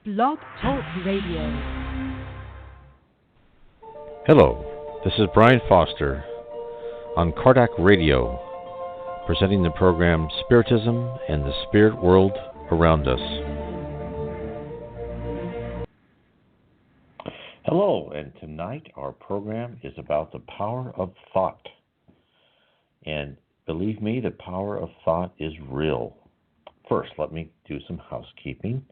Blog Talk Radio. Hello, this is Brian Foster on Kardak Radio, presenting the program Spiritism and the Spirit World Around Us. Hello, and tonight our program is about the power of thought. And believe me, the power of thought is real. First, let me do some housekeeping.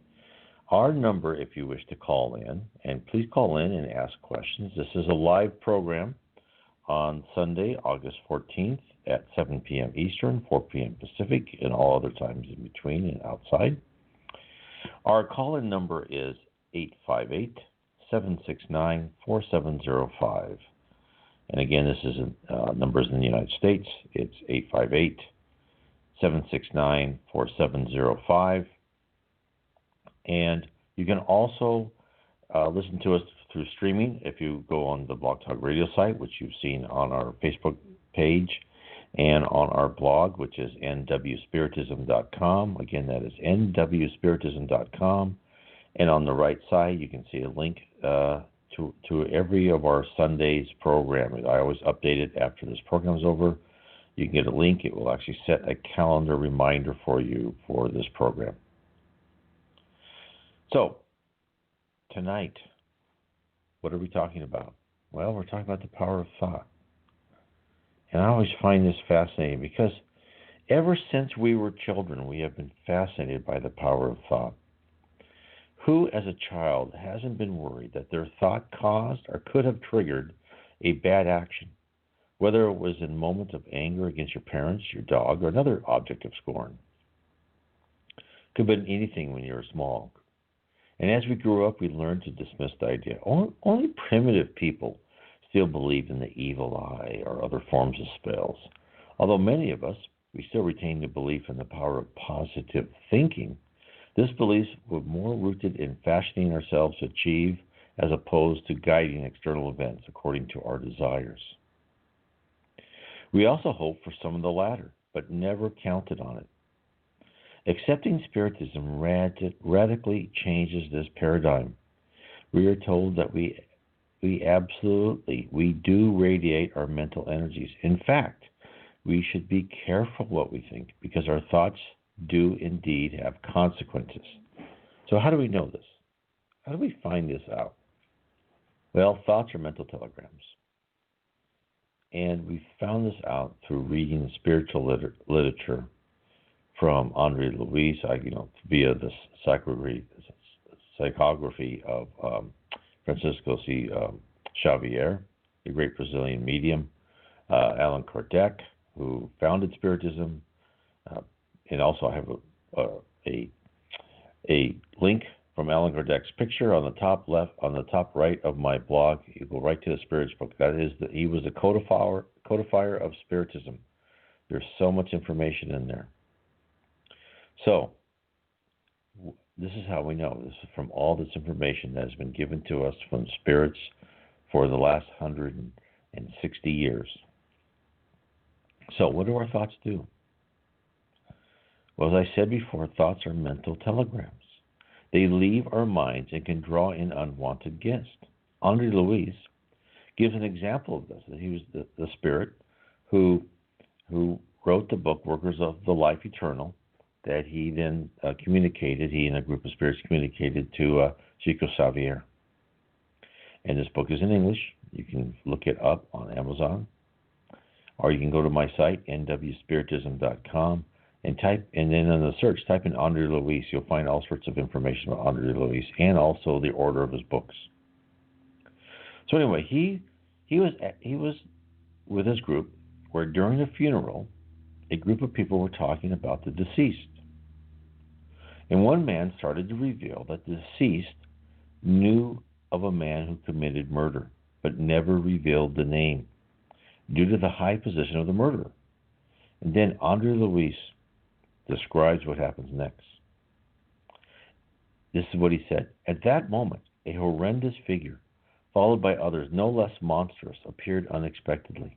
Our number, if you wish to call in, and please call in and ask questions. This is a live program on Sunday, August 14th at 7 p.m. Eastern, 4 p.m. Pacific, and all other times in between and outside. Our call-in number is 858-769-4705. And again, this is numbers in the United States. It's 858-769-4705. And you can also listen to us through streaming if you go on the Blog Talk Radio site, which you've seen on our Facebook page, and on our blog, which is nwspiritism.com. Again, that is nwspiritism.com. And on the right side, you can see a link to every of our Sunday's program. I always update it after this program is over. You can get a link. It will actually set a calendar reminder for you for this program. So, tonight, what are we talking about? Well, we're talking about the power of thought. And I always find this fascinating because ever since we were children, we have been fascinated by the power of thought. Who, as a child, hasn't been worried that their thought caused or could have triggered a bad action, whether it was in moments of anger against your parents, your dog, or another object of scorn? Could have been anything when you were small. And as we grew up, we learned to dismiss the idea. Only primitive people still believe in the evil eye or other forms of spells. Although many of us, we still retain the belief in the power of positive thinking. This belief was more rooted in fashioning ourselves to achieve as opposed to guiding external events according to our desires. We also hoped for some of the latter, but never counted on it. Accepting Spiritism radically changes this paradigm. We are told that we do radiate our mental energies. In fact, we should be careful what we think because our thoughts do indeed have consequences. So how do we know this? How do we find this out? Well, thoughts are mental telegrams. And we found this out through reading the spiritual literature from Andre Luis, via the psychography of Francisco C. Xavier, the great Brazilian medium, Allan Kardec, who founded Spiritism, and also I have a link from Allan Kardec's picture on the top right of my blog. You go right to the Spirits book. He was a codifier of Spiritism. There's so much information in there. So, this is how we know. This is from all this information that has been given to us from spirits for the last 160 years. So, what do our thoughts do? Well, as I said before, thoughts are mental telegrams. They leave our minds and can draw in unwanted guests. Andre Luis gives an example of this. That he was the spirit who wrote the book Workers of the Life Eternal, that he then he and a group of spirits communicated to Chico Xavier. And this book is in English. You can look it up on Amazon. Or you can go to my site, nwspiritism.com, and then in the search, type in Andre Luis. You'll find all sorts of information about Andre Luis and also the order of his books. So anyway, he was with his group where during a funeral, a group of people were talking about the deceased. And one man started to reveal that the deceased knew of a man who committed murder, but never revealed the name due to the high position of the murderer. And then Andre Luis describes what happens next. This is what he said. At that moment, a horrendous figure, followed by others no less monstrous, appeared unexpectedly.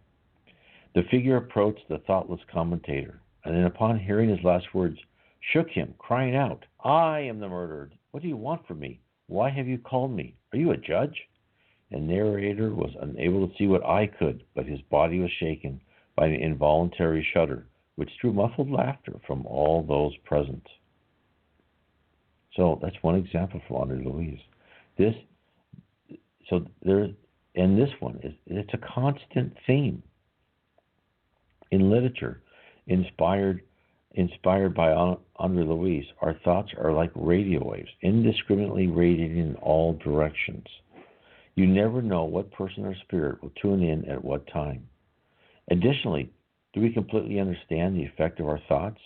The figure approached the thoughtless commentator, and then upon hearing his last words, shook him, crying out, "I am the murderer. What do you want from me? Why have you called me? Are you a judge?" And the narrator was unable to see what I could, but his body was shaken by an involuntary shudder, which drew muffled laughter from all those present. So that's one example from Andre Louise. This it's a constant theme in literature, inspired by Andre Louise. Our thoughts are like radio waves, indiscriminately radiating in all directions. You never know what person or spirit will tune in at what time. Additionally, do we completely understand the effect of our thoughts?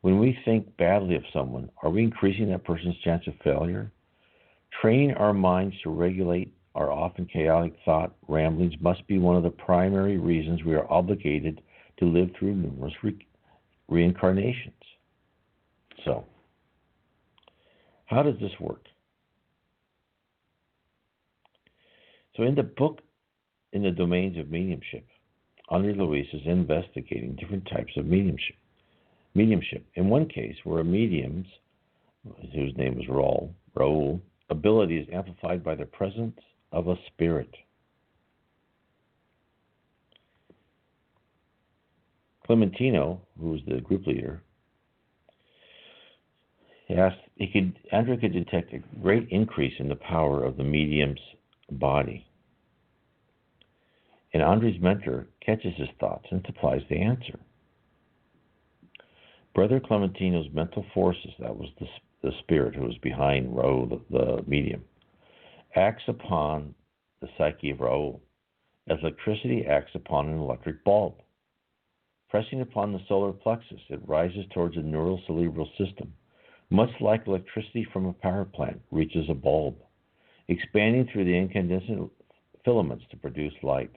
When we think badly of someone, are we increasing that person's chance of failure? Training our minds to regulate our often chaotic thought ramblings must be one of the primary reasons we are obligated to live through numerous reincarnations. So, how does this work? So in the book, In the Domains of Mediumship, Andre Louise is investigating different types of mediumship. In one case, where a medium's, whose name is Raoul, ability is amplified by the presence of a spirit. Clementino, who was the group leader, Andre could detect a great increase in the power of the medium's body. And Andre's mentor catches his thoughts and supplies the answer. Brother Clementino's mental forces, that was the spirit who was behind Raoul, the medium, acts upon the psyche of Raoul as electricity acts upon an electric bulb. Pressing upon the solar plexus, it rises towards the neural cerebral system, much like electricity from a power plant reaches a bulb, expanding through the incandescent filaments to produce light.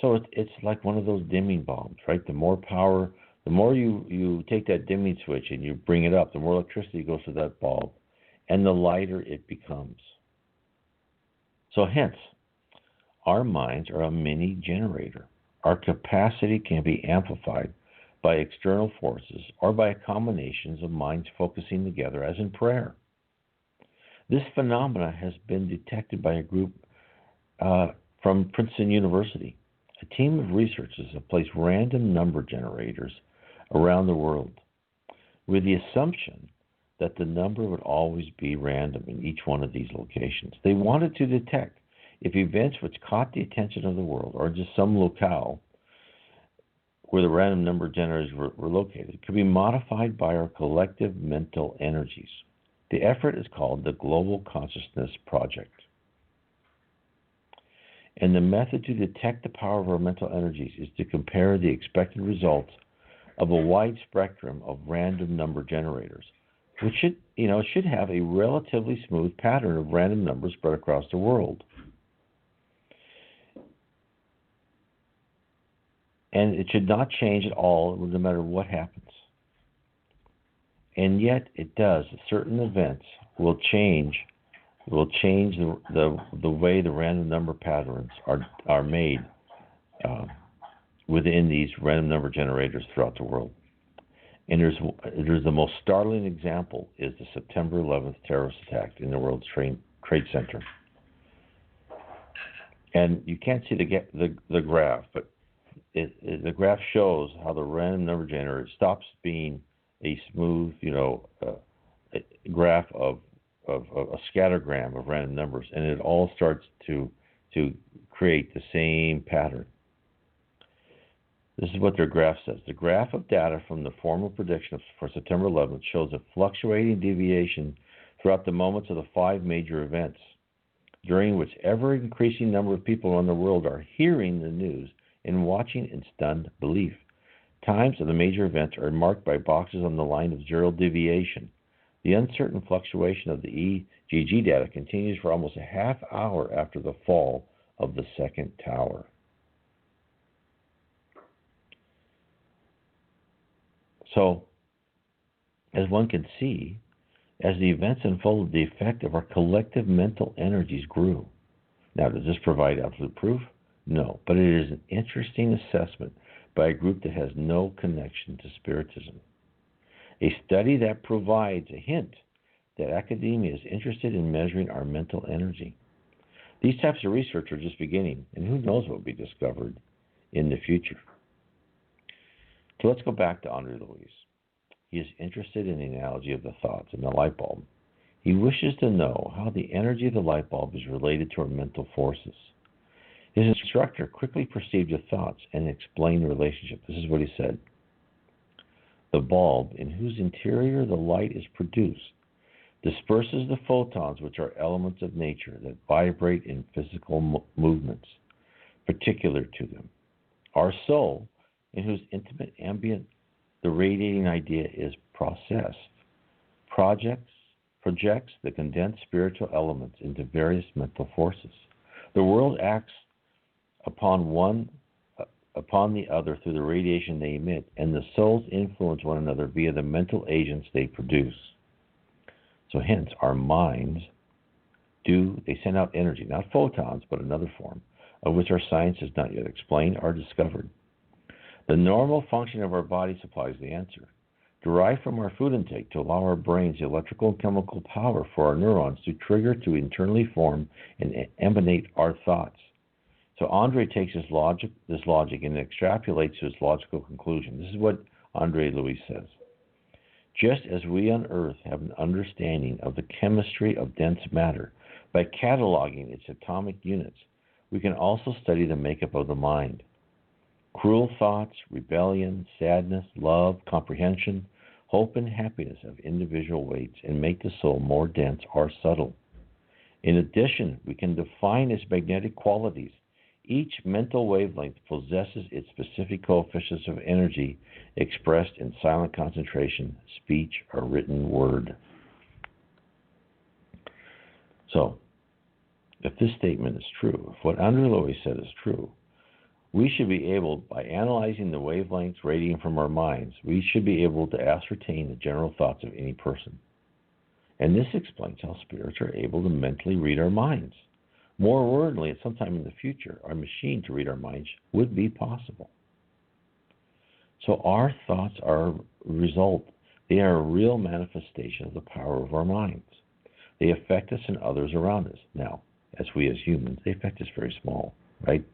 So it's like one of those dimming bulbs, right? The more power, the more you take that dimming switch and you bring it up, the more electricity goes to that bulb, and the lighter it becomes. So hence, our minds are a mini generator. Our capacity can be amplified by external forces or by combinations of minds focusing together, as in prayer. This phenomena has been detected by a group from Princeton University. A team of researchers have placed random number generators around the world with the assumption that the number would always be random in each one of these locations. They wanted to detect if events which caught the attention of the world, or just some locale where the random number generators were located, could be modified by our collective mental energies. The effort is called the Global Consciousness Project. And the method to detect the power of our mental energies is to compare the expected results of a wide spectrum of random number generators, which should have a relatively smooth pattern of random numbers spread across the world. And it should not change at all, no matter what happens. And yet it does. Certain events will change the way the random number patterns are made within these random number generators throughout the world. And there's the most startling example is the September 11th terrorist attack in the World Trade Center. And you can't see the graph, but the graph shows how the random number generator stops being a smooth, graph of a scattergram of random numbers, and it all starts to create the same pattern. This is what their graph says. The graph of data from the formal prediction for September 11th shows a fluctuating deviation throughout the moments of the 5 major events, during which ever-increasing number of people around the world are hearing the news and watching in stunned belief. Times of the major events are marked by boxes on the line of zero deviation. The uncertain fluctuation of the EGG data continues for almost a half hour after the fall of the second tower. So, as one can see, as the events unfolded, the effect of our collective mental energies grew. Now, does this provide absolute proof? No, but it is an interesting assessment by a group that has no connection to Spiritism. a study that provides a hint that academia is interested in measuring our mental energy. These types of research are just beginning, and who knows what will be discovered in the future. So let's go back to Andre Luis. He is interested in the analogy of the thoughts in the light bulb. He wishes to know how the energy of the light bulb is related to our mental forces. His instructor quickly perceived the thoughts and explained the relationship. This is what he said. The bulb, in whose interior the light is produced, disperses the photons, which are elements of nature that vibrate in physical movements particular to them. Our soul, in whose intimate ambient the radiating idea is processed, projects the condensed spiritual elements into various mental forces. The world acts upon the other through the radiation they emit, and the souls influence one another via the mental agents they produce. So hence, our minds they send out energy, not photons, but another form, of which our science has not yet explained or discovered. The normal function of our body supplies the answer, derived from our food intake to allow our brains the electrical and chemical power for our neurons to trigger to internally form and emanate our thoughts. So Andre takes this logic and extrapolates to its logical conclusion. This is what Andre Luis says. Just as we on Earth have an understanding of the chemistry of dense matter by cataloging its atomic units, we can also study the makeup of the mind. Cruel thoughts, rebellion, sadness, love, comprehension, hope, and happiness have individual weights and make the soul more dense or subtle. In addition, we can define its magnetic qualities. Each mental wavelength possesses its specific coefficients of energy expressed in silent concentration, speech, or written word. So, if this statement is true, if what Andre Luis said is true, we should be able, by analyzing the wavelengths radiating from our minds, we should be able to ascertain the general thoughts of any person. And this explains how spirits are able to mentally read our minds. More worldly, at some time in the future, our machine to read our minds would be possible. So our thoughts are a result. They are a real manifestation of the power of our minds. They affect us and others around us. Now, as we as humans, they affect us very small, right?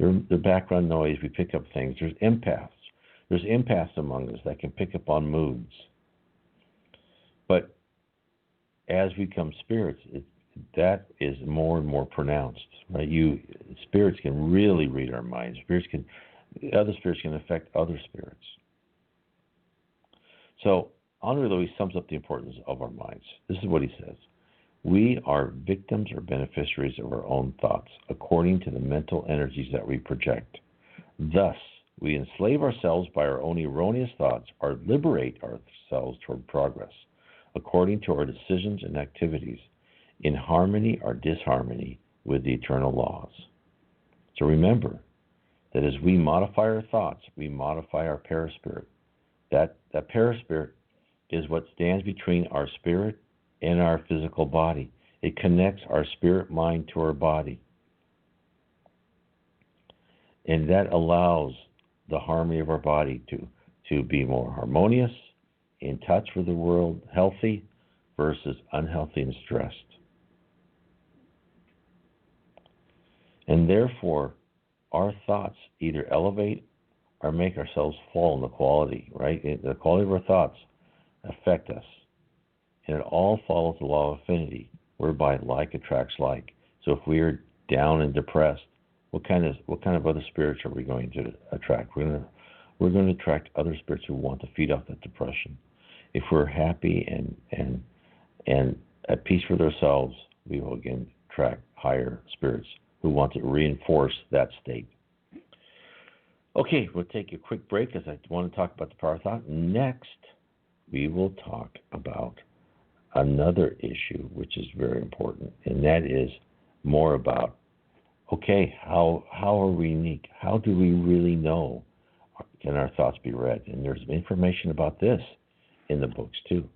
The background noise, we pick up things. There's empaths. There's empaths among us that can pick up on moods. But as we become spirits, that is more and more pronounced, right? Spirits can really read our minds. Other spirits can affect other spirits. So Andre Luis sums up the importance of our minds. This is what he says. We are victims or beneficiaries of our own thoughts, according to the mental energies that we project. Thus, we enslave ourselves by our own erroneous thoughts or liberate ourselves toward progress, according to our decisions and activities, in harmony or disharmony with the eternal laws. So remember that as we modify our thoughts, we modify our paraspirit. That paraspirit is what stands between our spirit and our physical body. It connects our spirit mind to our body. And that allows the harmony of our body to be more harmonious, in touch with the world, healthy versus unhealthy and stressed. And therefore, our thoughts either elevate or make ourselves fall in the quality, right? The quality of our thoughts affect us. And it all follows the law of affinity, whereby like attracts like. So if we are down and depressed, what kind of other spirits are we going to attract? We're going to attract other spirits who want to feed off that depression. If we're happy and at peace with ourselves, we will again attract higher spirits who want to reinforce that state. Okay, we'll take a quick break because I want to talk about the power of thought. Next, we will talk about another issue which is very important, and that is more about, okay, how are we unique? How do we really know? Can our thoughts be read? And there's information about this in the books too.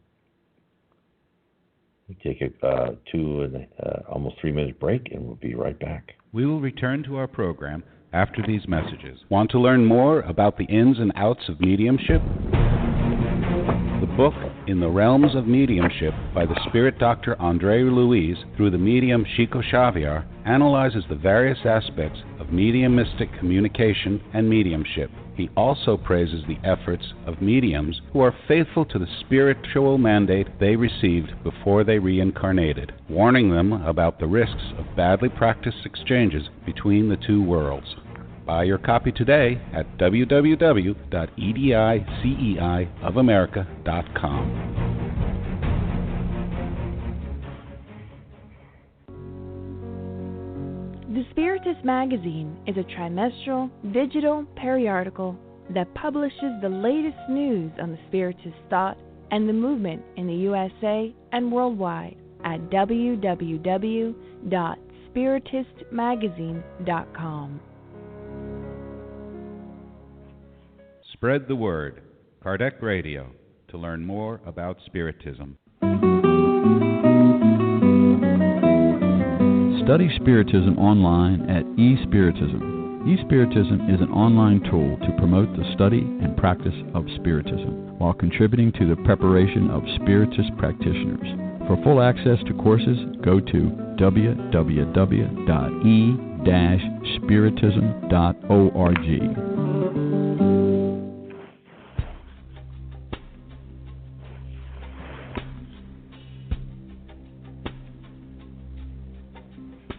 We take a almost 3-minute break, and we'll be right back. We will return to our program after these messages. Want to learn more about the ins and outs of mediumship? The book, In the Realms of Mediumship, by the spirit doctor Andre Louise through the medium Chico Xavier, analyzes the various aspects of mediumistic communication and mediumship. He also praises the efforts of mediums who are faithful to the spiritual mandate they received before they reincarnated, warning them about the risks of badly practiced exchanges between the two worlds. Buy your copy today at www.ediceiofamerica.com. The Spiritist Magazine is a trimestral digital periodical that publishes the latest news on the Spiritist thought and the movement in the USA and worldwide at www.spiritistmagazine.com. Spread the word. Kardec Radio, to learn more about Spiritism. Study Spiritism online at eSpiritism. eSpiritism is an online tool to promote the study and practice of Spiritism while contributing to the preparation of Spiritist practitioners. For full access to courses, go to www.e-spiritism.org.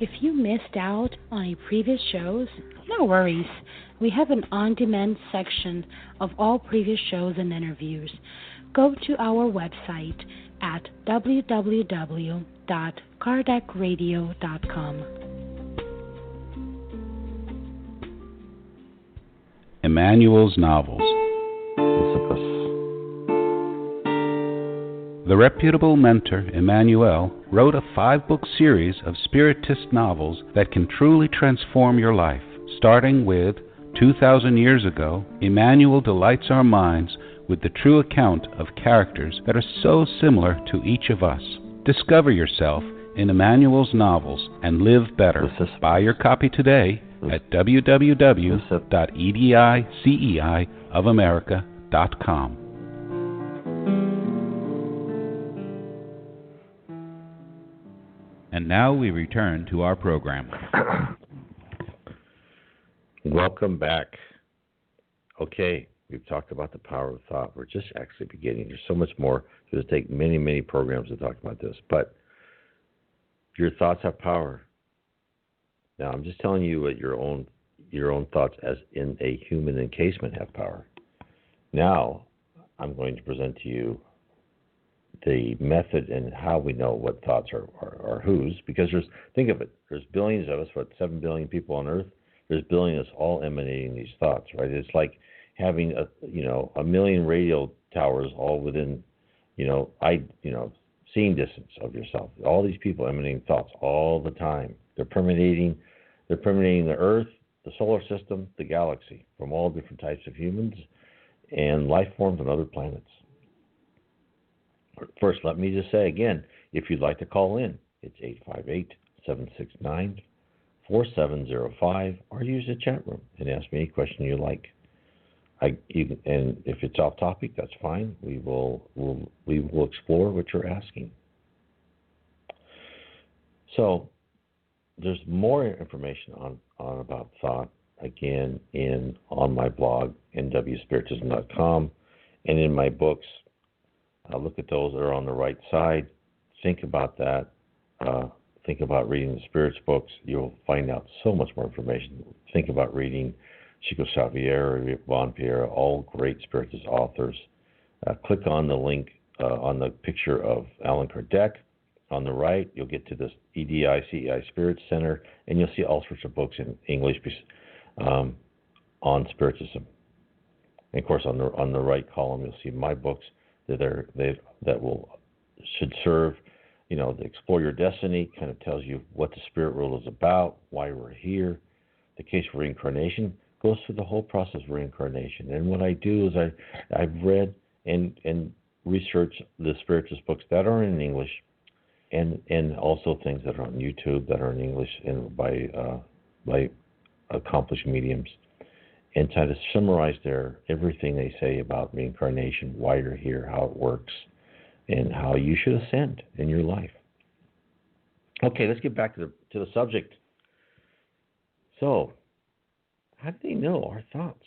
If you missed out on any previous shows, no worries. We have an on-demand section of all previous shows and interviews. Go to our website at www.kardecradio.com. Emmanuel's Novels. The reputable mentor, Emmanuel, wrote a 5-book series of Spiritist novels that can truly transform your life. Starting with 2,000 Years Ago, Emmanuel delights our minds with the true account of characters that are so similar to each of us. Discover yourself in Emmanuel's novels and live better. Buy your copy today at www.ediceiofamerica.com. And now we return to our program. Welcome back. Okay, we've talked about the power of thought. We're just actually beginning. There's so much more. It'll take many, many programs to talk about this. But your thoughts have power. Now, I'm just telling you what your own thoughts as in a human encasement have power. Now, I'm going to present to you the method and how we know what thoughts are whose, because think of it, there's billions of us, 7 billion people on Earth, there's billions of us all emanating these thoughts, right? It's like having a million radio towers all within, seeing distance of yourself. All these people emanating thoughts all the time. They're permeating the Earth, the solar system, the galaxy, from all different types of humans and life forms on other planets. First, let me just say again, if you'd like to call in, it's 858-769-4705, or use the chat room and ask me any question you like. And if it's off topic, that's fine. We will explore what you're asking. So, there's more information on about thought again on my blog nwspiritism.com and in my books. Look at those that are on the right side. Think about that. Think about reading the Spirits books. You'll find out so much more information. Think about reading Chico Xavier, Von Pierre, all great Spiritist authors. Click on the link on the picture of Allan Kardec. On the right, you'll get to this EDICEI Spirit Center, and you'll see all sorts of books in English on Spiritism. And of course, on the right column, you'll see my books that should serve, to explore your destiny. Kind of tells you what the spirit world is about, why we're here. The case for reincarnation goes through the whole process of reincarnation. And what I do is I've read and researched the Spiritist books that are in English, and also things that are on YouTube that are in English and by accomplished mediums. and try to summarize everything they say about reincarnation, why you're here, how it works, and how you should ascend in your life. Okay, let's get back to the subject. So, how do they know our thoughts,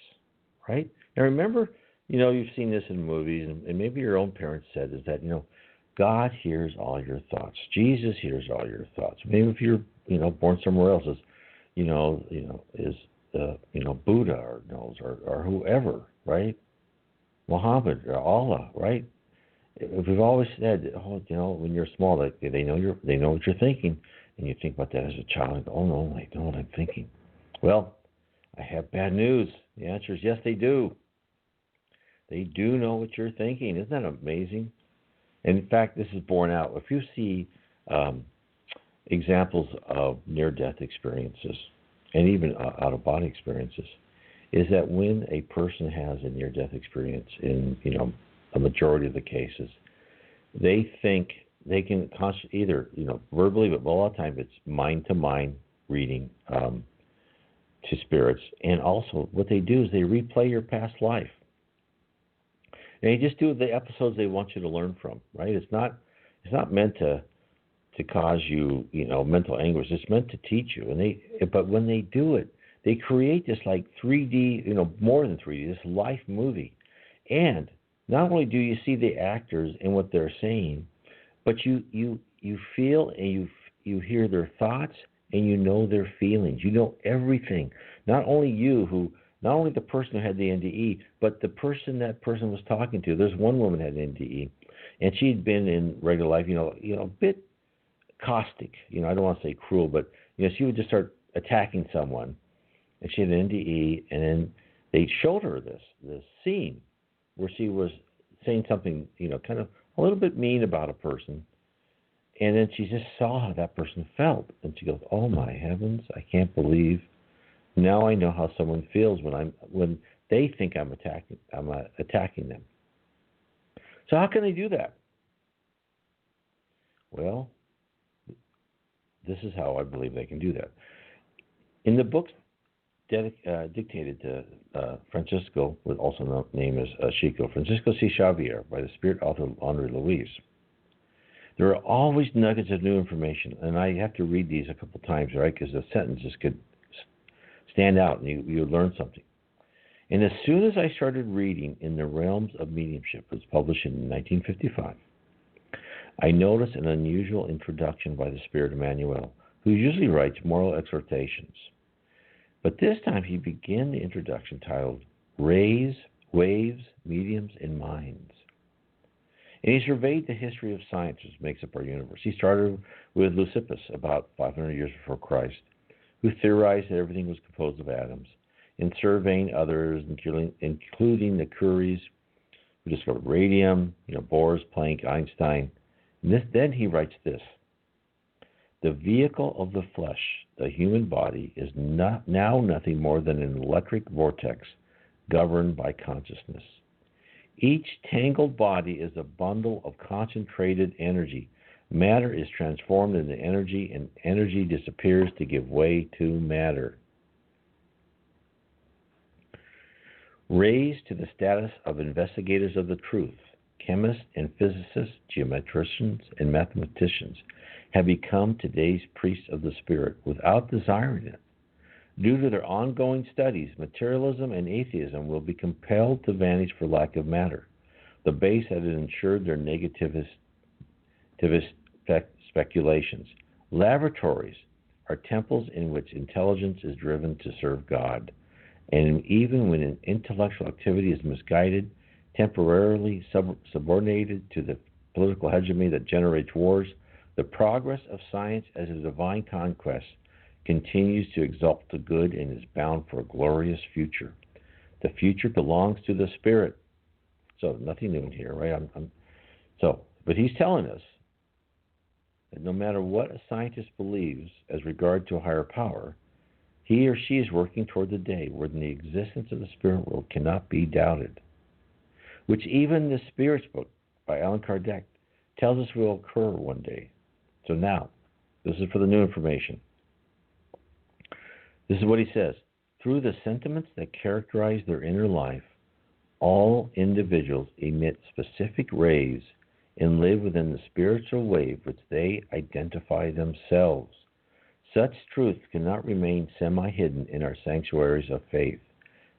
right? Now remember, you've seen this in movies, and maybe your own parents said, is that, God hears all your thoughts. Jesus hears all your thoughts. Maybe if you're, born somewhere else, Buddha or whoever, right? Muhammad or Allah, right? If we've always said, when you're small, they know what you're thinking, and you think about that as a child, and go, oh no, they know what I'm thinking. Well, I have bad news. The answer is yes, they do. They do know what you're thinking. Isn't that amazing? And in fact, this is borne out. If you see examples of near-death experiences and even out-of-body experiences, is that when a person has a near-death experience, in a majority of the cases, they think they can either verbally, but a lot of times it's mind-to-mind reading to spirits, and also what they do is they replay your past life. And they just do the episodes they want you to learn from, right? It's not meant to cause you, mental anguish. It's meant to teach you. But when they do it, they create this like 3D, more than 3D, this life movie. And not only do you see the actors and what they're saying, but you feel and you hear their thoughts and you know their feelings. You know everything. Not only the person who had the NDE, but the person that person was talking to. There's one woman who had an NDE, and she'd been in regular life, a bit caustic. I don't want to say cruel, but she would just start attacking someone, and she had an NDE, and then they showed her this scene where she was saying something, kind of a little bit mean about a person, and then she just saw how that person felt, and she goes, "Oh my heavens, I can't believe. Now I know how someone feels when they think I'm attacking them." So how can they do that? Well, this is how I believe they can do that. In the books dictated to Francisco, also named as Chico, Francisco C. Xavier, by the spirit author Andre Luis, there are always nuggets of new information, and I have to read these a couple times, right? Because the sentences could stand out, and you learn something. And as soon as I started reading In the Realms of Mediumship, it was published in 1955, I noticed an unusual introduction by the Spirit Emmanuel, who usually writes moral exhortations. But this time he began the introduction titled Rays, Waves, Mediums, and Minds. And he surveyed the history of science, which makes up our universe. He started with Leucippus, about 500 years before Christ, who theorized that everything was composed of atoms, and surveying others, including the Curies, who discovered radium, Bohr, Planck, Einstein. And then he writes this: the vehicle of the flesh, the human body, is now nothing more than an electric vortex governed by consciousness. Each tangled body is a bundle of concentrated energy. Matter is transformed into energy, and energy disappears to give way to matter. Raised to the status of investigators of the truth, chemists and physicists, geometricians and mathematicians have become today's priests of the spirit without desiring it. Due to their ongoing studies, materialism and atheism will be compelled to vanish for lack of matter, the base that has ensured their negativist speculations. Laboratories are temples in which intelligence is driven to serve God, and even when an intellectual activity is misguided, temporarily subordinated to the political hegemony that generates wars, the progress of science as a divine conquest continues to exalt the good and is bound for a glorious future. The future belongs to the Spirit. So nothing new in here, right? But he's telling us that no matter what a scientist believes as regard to a higher power, he or she is working toward the day where the existence of the spirit world cannot be doubted, which even the Spirit's book by Allan Kardec tells us will occur one day. So now, this is for the new information. This is what he says. through the sentiments that characterize their inner life, all individuals emit specific rays and live within the spiritual wave which they identify themselves. Such truths cannot remain semi-hidden in our sanctuaries of faith.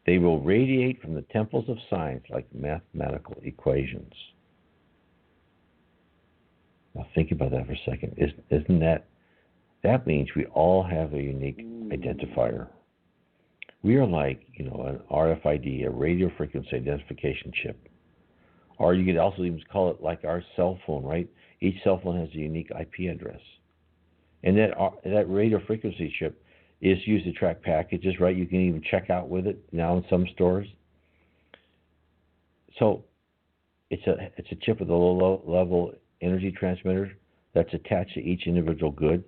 They will radiate from the temples of science like mathematical equations. Now think about that for a second. Isn't that means we all have a unique identifier. We are like, an RFID, a radio frequency identification chip. Or you could also even call it like our cell phone, right? Each cell phone has a unique IP address. And that radio frequency chip is used to track packages, right? You can even check out with it now in some stores. So it's a chip with a low-level energy transmitter that's attached to each individual good.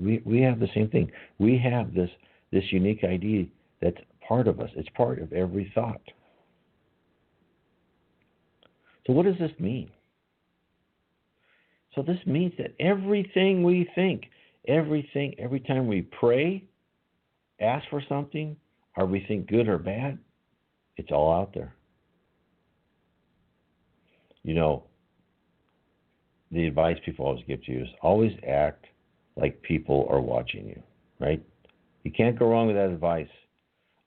We have the same thing. We have this unique ID that's part of us. It's part of every thought. So what does this mean? So this means that everything we think, every time we pray, ask for something, or we think good or bad, it's all out there. The advice people always give to you is always act like people are watching you, right? You can't go wrong with that advice.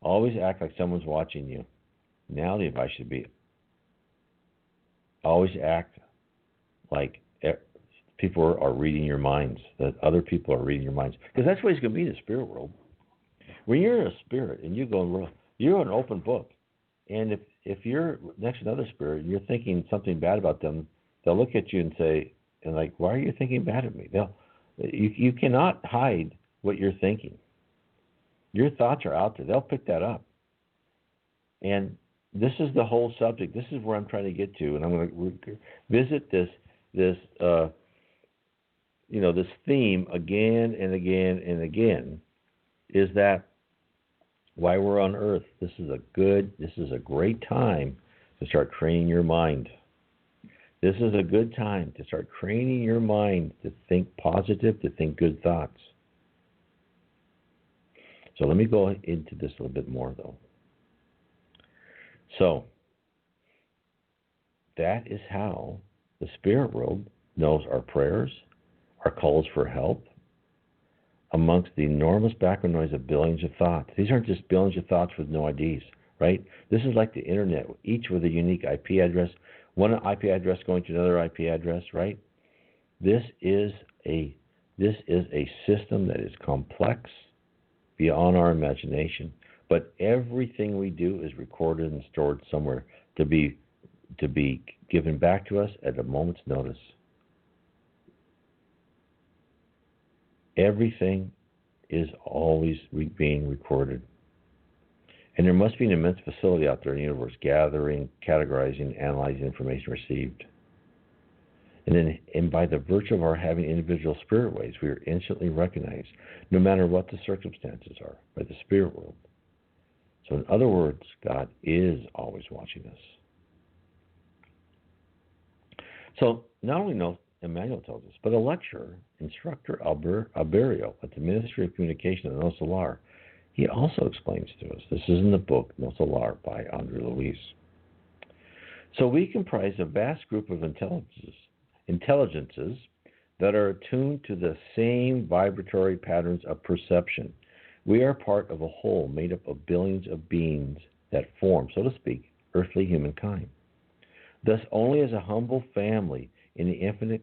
Always act like someone's watching you. Now the advice should be always act like people are reading your minds, that other people are reading your minds. Because that's what it's going to be in the spirit world. When you're a spirit and you go, you're an open book. And if you're next to another spirit and you're thinking something bad about them, they'll look at you and say, why are you thinking bad of me? You cannot hide what you're thinking. Your thoughts are out there. They'll pick that up. And this is the whole subject. This is where I'm trying to get to, and I'm going to visit this theme again and again and again. Is that why we're on Earth? This is a great time to start training your mind. This is a good time to start training your mind to think positive, to think good thoughts. So let me go into this a little bit more, though. So that is how the spirit world knows our prayers, our calls for help, amongst the enormous background noise of billions of thoughts. These aren't just billions of thoughts with no IDs, right? This is like the internet, each with a unique IP address, one IP address going to another IP address, right? This is a system that is complex beyond our imagination, but everything we do is recorded and stored somewhere to be given back to us at a moment's notice. Everything is always being recorded. And there must be an immense facility out there in the universe gathering, categorizing, analyzing information received. And by the virtue of our having individual spirit waves, we are instantly recognized, no matter what the circumstances are, by the spirit world. So in other words, God is always watching us. So not only Emmanuel tells us, but a lecturer, instructor Alberio at the Ministry of Communication of No Solar, he also explains to us. This is in the book No Solar by Andre Luis. So we comprise a vast group of intelligences that are attuned to the same vibratory patterns of perception. We are part of a whole made up of billions of beings that form, so to speak, earthly humankind. Thus, only as a humble family in the infinite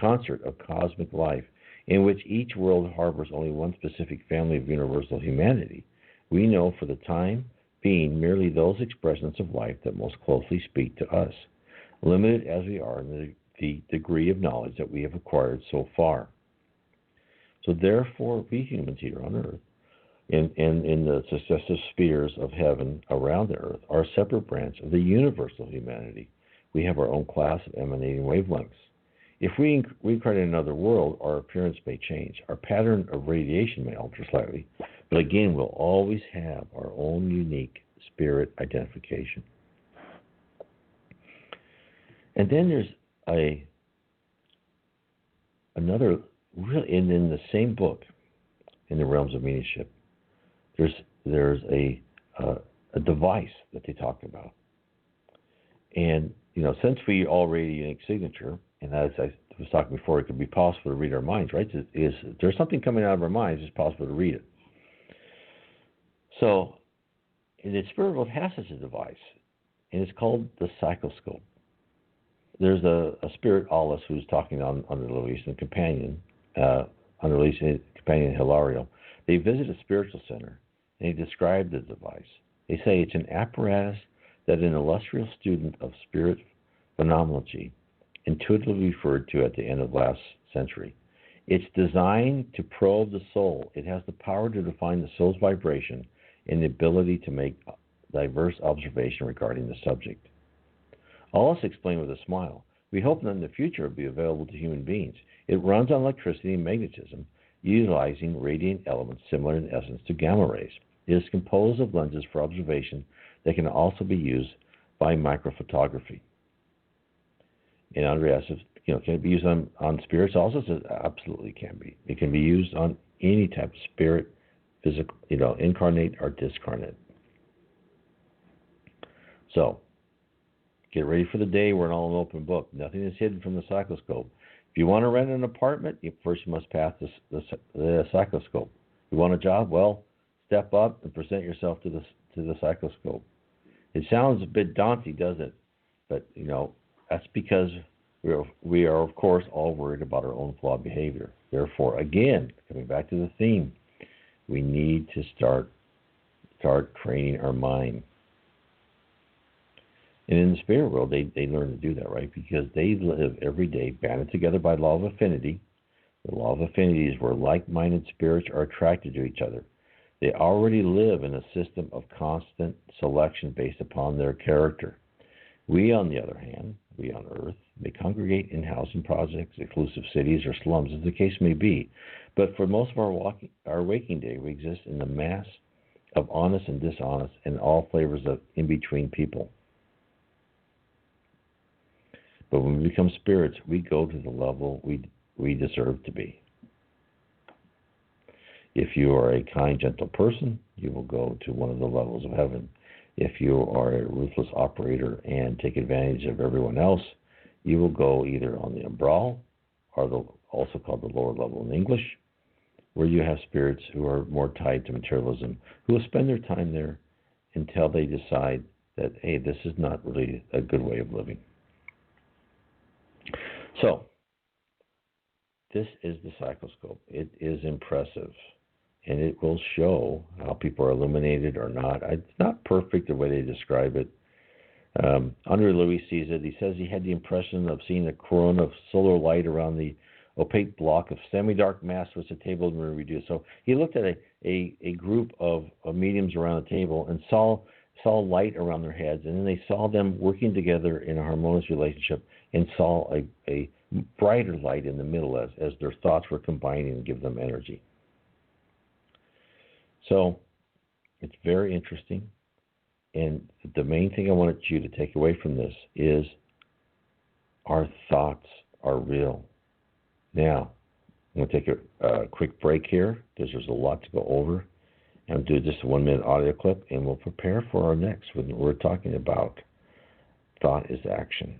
concert of cosmic life, in which each world harbors only one specific family of universal humanity, we know for the time being merely those expressions of life that most closely speak to us, limited as we are in the degree of knowledge that we have acquired so far. So therefore, we humans here on Earth, in the successive spheres of heaven around the Earth, are a separate branch of the universal humanity. We have our own class of emanating wavelengths. If we reincarnate in another world, our appearance may change. Our pattern of radiation may alter slightly. But again, we'll always have our own unique spirit identification. And then there's another, really, in the same book, in the realms of mediumship, there's there's a device that they talk about. And, since we all read a unique signature, and as I was talking before, it could be possible to read our minds, right? Is there's something coming out of our minds, it's possible to read it. So, in the spirit world has such a device, and it's called the psychoscope. There's a spirit, Alice, who's talking under Luis and companion, under Luis and companion Hilario. They visit a spiritual center, and they describe the device. They say it's an apparatus that an illustrious student of spirit phenomenology intuitively referred to at the end of last century. It's designed to probe the soul. It has the power to define the soul's vibration and the ability to make diverse observation regarding the subject. Alice explained with a smile, we hope that in the future it will be available to human beings. It runs on electricity and magnetism, utilizing radiant elements similar in essence to gamma rays. It is composed of lenses for observation that can also be used by microphotography. And Andreas, can it be used on spirits? Also says absolutely can be. It can be used on any type of spirit, physical, incarnate or discarnate. So, get ready for the day where it's all an open book. Nothing is hidden from the psychoscope. If you want to rent an apartment, you first must pass the psychoscope. If you want a job, well, step up and present yourself to the psychoscope. It sounds a bit daunting, doesn't it? But, that's because we are, of course, all worried about our own flawed behavior. Therefore, again, coming back to the theme, we need to start training our mind. And in the spirit world, they learn to do that, right? Because they live every day banded together by law of affinity. The law of affinity is where like-minded spirits are attracted to each other. They already live in a system of constant selection based upon their character. We, on the other hand, we on Earth, may congregate in housing projects, exclusive cities, or slums, as the case may be. But for most of our waking day, we exist in the mass of honest and dishonest and all flavors of in-between people. But when we become spirits, we go to the level we deserve to be. If you are a kind, gentle person, you will go to one of the levels of heaven. If you are a ruthless operator and take advantage of everyone else, you will go either on the umbral, or also called the lower level in English, where you have spirits who are more tied to materialism, who will spend their time there until they decide that, hey, this is not really a good way of living. So, this is the psychoscope. It is impressive, and it will show how people are illuminated or not. It's not perfect the way they describe it. Andre Louis sees it. He says he had the impression of seeing a corona of solar light around the opaque block of semi-dark mass which the table had been reduced. So he looked at a group of mediums around the table and saw light around their heads, and then they saw them working together in a harmonious relationship and saw a brighter light in the middle as their thoughts were combining and give them energy. So it's very interesting. And the main thing I wanted you to take away from this is our thoughts are real. Now, I'm going to take a quick break here because there's a lot to go over. I'm going to do just a 1-minute audio clip, and we'll prepare for our next when we're talking about thought is action.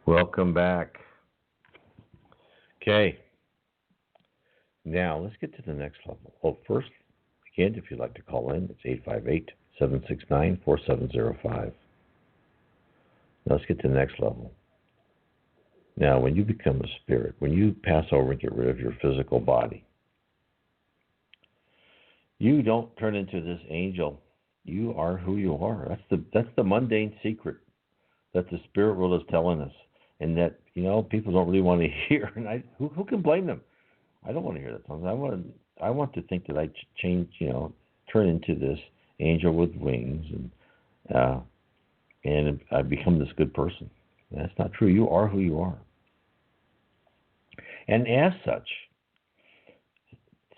Welcome back. Okay. Now, let's get to the next level. Well, first, again, if you'd like to call in, it's 858-769-4705. Now, let's get to the next level. Now, when you become a spirit, when you pass over and get rid of your physical body, you don't turn into this angel. You are who you are. That's the mundane secret that the spirit world is telling us, and that people don't really want to hear. And who can blame them? I don't want to hear that sometimes. I want to think that I change, turn into this angel with wings, and I become this good person. That's not true. You are who you are. And as such,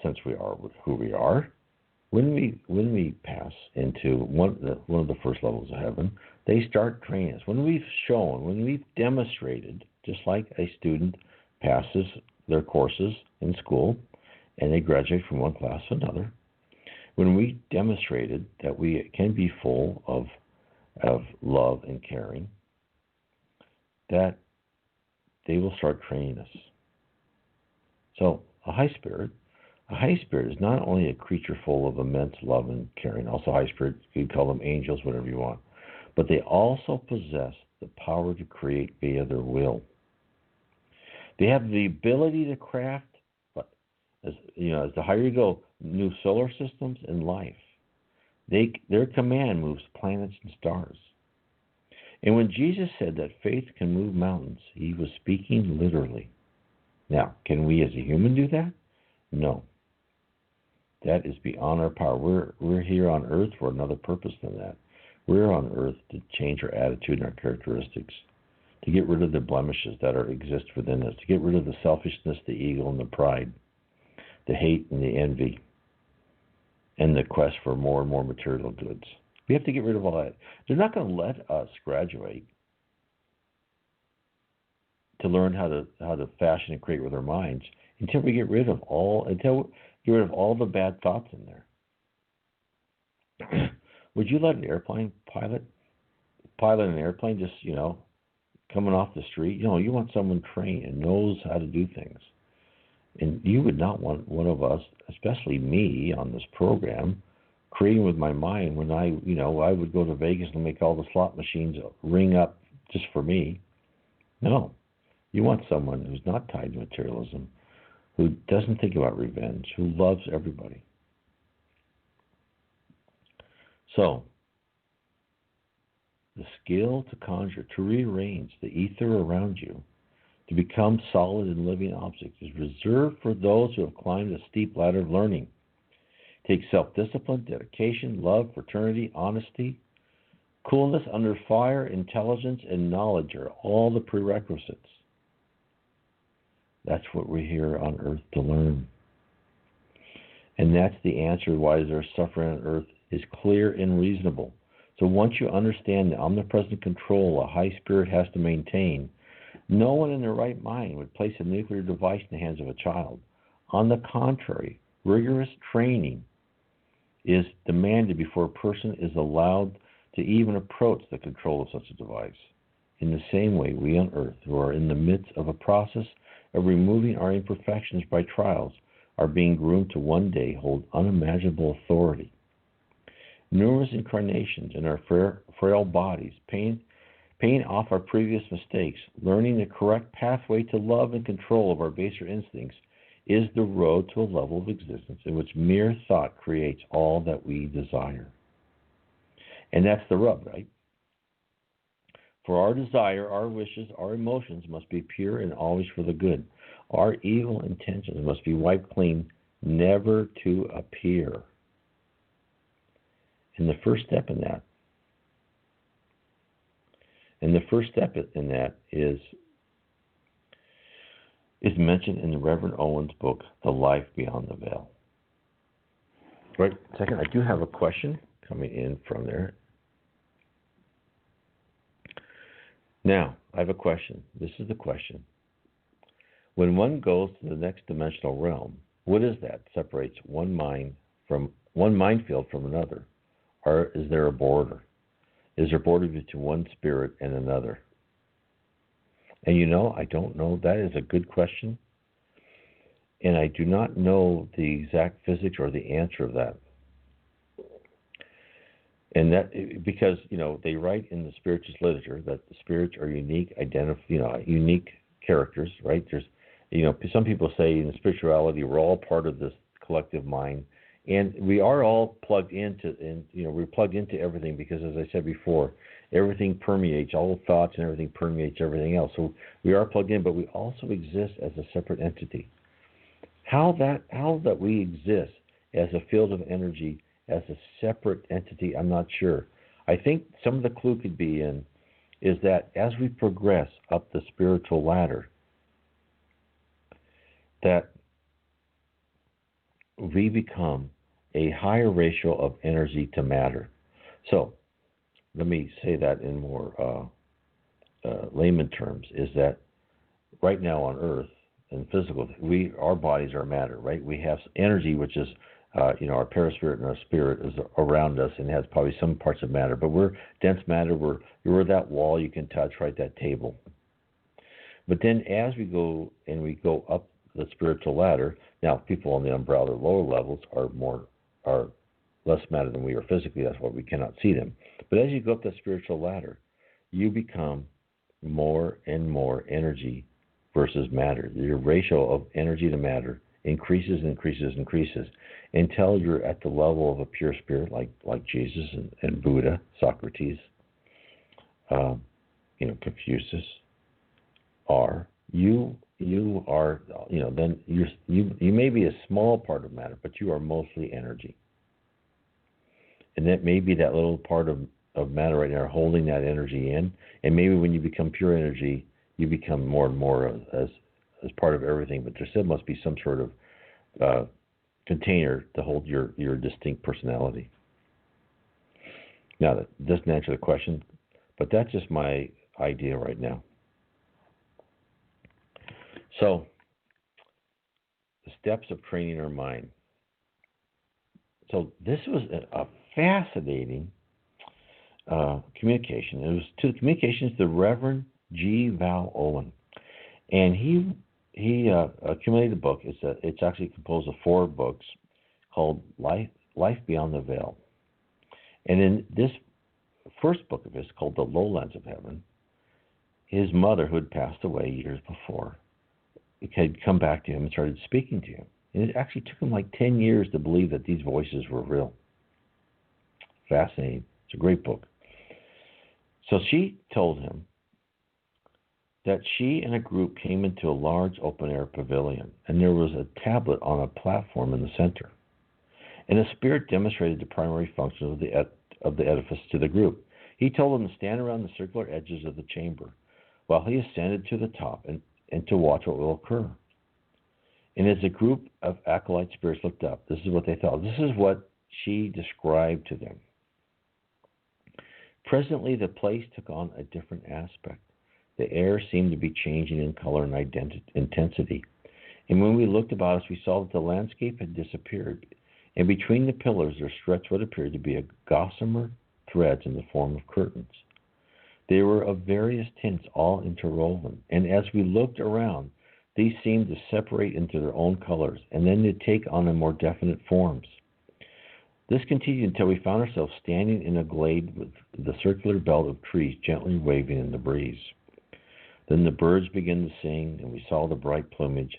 since we are who we are, when we pass into one of the first levels of heaven, they start training us. When we've demonstrated, just like a student passes their courses in school and they graduate from one class to another, when we demonstrated that we can be full of love and caring, that they will start training us. So a high spirit is not only a creature full of immense love and caring, also high spirits, you can call them angels, whatever you want, but they also possess the power to create via their will. They have the ability to craft, as the higher you go, new solar systems and life. Their command moves planets and stars. And when Jesus said that faith can move mountains, he was speaking literally. Now, can we as a human do that? No. That is beyond our power. We're here on earth for another purpose than that. We're on earth to change our attitude and our characteristics, to get rid of the blemishes that exist within us, to get rid of the selfishness, the ego, and the pride, the hate and the envy, and the quest for more and more material goods. We have to get rid of all that. They're not going to let us graduate to learn how to fashion and create with our minds until we get rid of all the bad thoughts in there. Would you let an airplane pilot an airplane just, coming off the street? You want someone trained and knows how to do things. And you would not want one of us, especially me on this program, creating with my mind when I would go to Vegas and make all the slot machines ring up just for me. No. You want someone who's not tied to materialism, who doesn't think about revenge, who loves everybody. So, the skill to conjure, to rearrange the ether around you, to become solid and living objects is reserved for those who have climbed a steep ladder of learning. Take self-discipline, dedication, love, fraternity, honesty, coolness under fire, intelligence, and knowledge are all the prerequisites. That's what we're here on earth to learn. And that's the answer why there's suffering on earth is clear and reasonable. So once you understand the omnipresent control a high spirit has to maintain, no one in their right mind would place a nuclear device in the hands of a child. On the contrary, rigorous training is demanded before a person is allowed to even approach the control of such a device. In the same way, we on earth, who are in the midst of a process of removing our imperfections by trials, are being groomed to one day hold unimaginable authority. Numerous incarnations in our frail bodies, paying off our previous mistakes, learning the correct pathway to love and control of our baser instincts, is the road to a level of existence in which mere thought creates all that we desire. And that's the rub, right? For our desire, our wishes, our emotions must be pure and always for the good. Our evil intentions must be wiped clean, never to appear. And the first step in that is mentioned in the Reverend Owen's book, The Life Beyond the Veil. Right, second, I do have a question coming in from there. Now, I have a question. This is the question. When one goes to the next dimensional realm, what is that separates one minefield from another? Or is there a border? Is there a border between one spirit and another? And I don't know. That is a good question. And I do not know the exact physics or the answer of that. And that, because, they write in the Spiritist literature that the spirits are unique, unique characters, right? There's, some people say in spirituality, we're all part of this collective mind. And we are all plugged into, we're plugged into everything because, as I said before, everything permeates, all thoughts and everything permeates everything else. So we are plugged in, but we also exist as a separate entity. How that we exist as a field of energy, as a separate entity, I'm not sure. I think some of the clue could be is that as we progress up the spiritual ladder, that we become a higher ratio of energy to matter. So let me say that in more layman terms, is that right now on Earth, in physical, our bodies are matter, right? We have energy, which is, our paraspirit and our spirit is around us and has probably some parts of matter, but we're dense matter. We're that wall you can touch, right? That table. But then as we go up the spiritual ladder, now people on the umbrella or lower levels are less matter than we are physically. That's why we cannot see them. But as you go up the spiritual ladder, you become more and more energy versus matter. Your ratio of energy to matter increases until you're at the level of a pure spirit like Jesus and Buddha, Socrates, Confucius are. You are, then you may be a small part of matter, but you are mostly energy. And that may be that little part of matter right now holding that energy in. And maybe when you become pure energy, you become more and more as part of everything. But there still must be some sort of container to hold your distinct personality. Now, that doesn't answer the question, but that's just my idea right now. So, the steps of training our mind. So this was a fascinating communication. It was to the communications to the Reverend G. Val Owen, and he accumulated a book. It's actually composed of 4 books called Life Beyond the Veil. And in this first book of his, called The Lowlands of Heaven, his mother, who had passed away years before, had come back to him and started speaking to him. And it actually took him like 10 years to believe that these voices were real. Fascinating. It's a great book. So she told him that she and a group came into a large open-air pavilion, and there was a tablet on a platform in the center. And the spirit demonstrated the primary function of the edifice to the group. He told them to stand around the circular edges of the chamber while he ascended to the top and to watch what will occur. And as a group of acolyte spirits looked up, this is what they thought. This is what she described to them. Presently, the place took on a different aspect. The air seemed to be changing in color and intensity. And when we looked about us, we saw that the landscape had disappeared. And between the pillars, there stretched what appeared to be a gossamer threads in the form of curtains. They were of various tints, all interwoven. And as we looked around, these seemed to separate into their own colors, and then to take on more definite forms. This continued until we found ourselves standing in a glade with the circular belt of trees gently waving in the breeze. Then the birds began to sing, and we saw the bright plumage.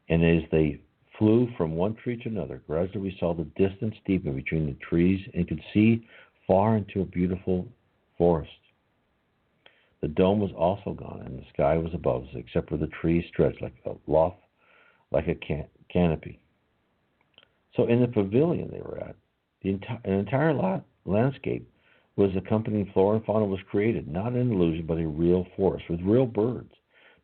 And as they flew from one tree to another, gradually we saw the distance deepen between the trees and could see far into a beautiful forest. The dome was also gone, and the sky was above us, except where the trees stretched like a canopy. So in the pavilion they were at, an entire landscape was accompanying flora and fauna was created, not an illusion, but a real forest with real birds.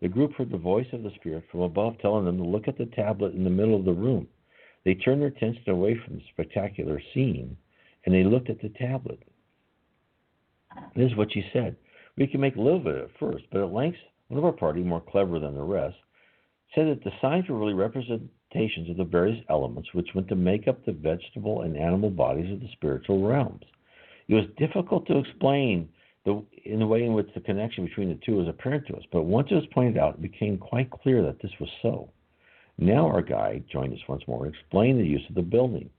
The group heard the voice of the spirit from above telling them to look at the tablet in the middle of the room. They turned their attention away from the spectacular scene, and they looked at the tablet. This is what she said. We can make a little of it at first, but at length, one of our party, more clever than the rest, said that the signs were really representations of the various elements which went to make up the vegetable and animal bodies of the spiritual realms. It was difficult to explain in the way in which the connection between the two was apparent to us, but once it was pointed out, it became quite clear that this was so. Now our guide joined us once more and explained the use of the building.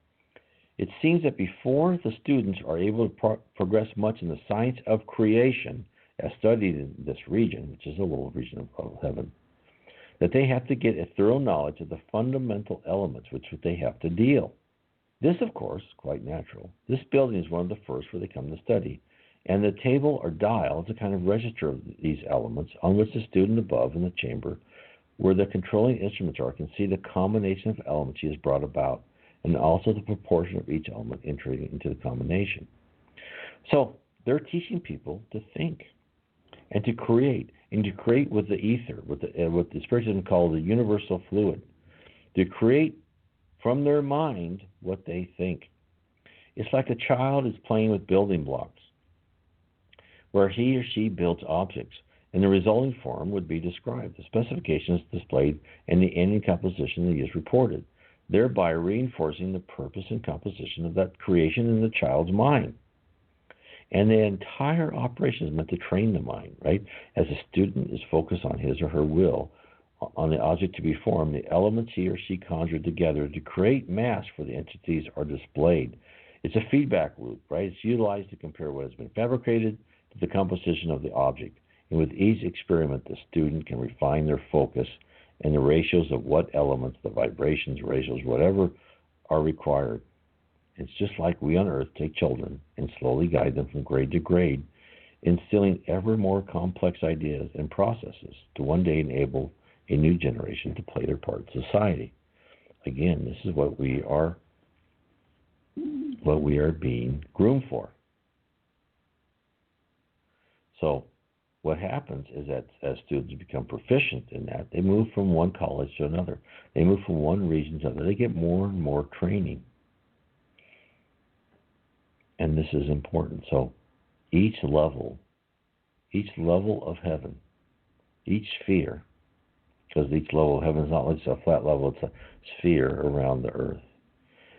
It seems that before the students are able to progress much in the science of creation, as studied in this region, which is a little region of heaven, that they have to get a thorough knowledge of the fundamental elements with which they have to deal. This, of course, is quite natural. This building is one of the first where they come to study, and the table or dial is a kind of register of these elements on which the student above in the chamber, where the controlling instruments are, can see the combination of elements he has brought about, and also the proportion of each element entering into the combination. So they're teaching people to think and to create with the ether, with what the Spiritism called the universal fluid, to create from their mind what they think. It's like a child is playing with building blocks, where he or she builds objects, and the resulting form would be described. The specifications displayed, and the ending composition is reported, thereby reinforcing the purpose and composition of that creation in the child's mind. And the entire operation is meant to train the mind, right? As a student is focused on his or her will, on the object to be formed, the elements he or she conjured together to create mass for the entities are displayed. It's a feedback loop, right? It's utilized to compare what has been fabricated to the composition of the object. And with each experiment, the student can refine their focus and the ratios of what elements, the vibrations, ratios, whatever are required. It's just like we on Earth take children and slowly guide them from grade to grade, instilling ever more complex ideas and processes to one day enable a new generation to play their part in society. Again, this is what we are being groomed for. So what happens is that as students become proficient in that, they move from one college to another. They move from one region to another. They get more and more training. And this is important. So each level of heaven, each sphere, because each level of heaven is not like a flat level, it's a sphere around the earth,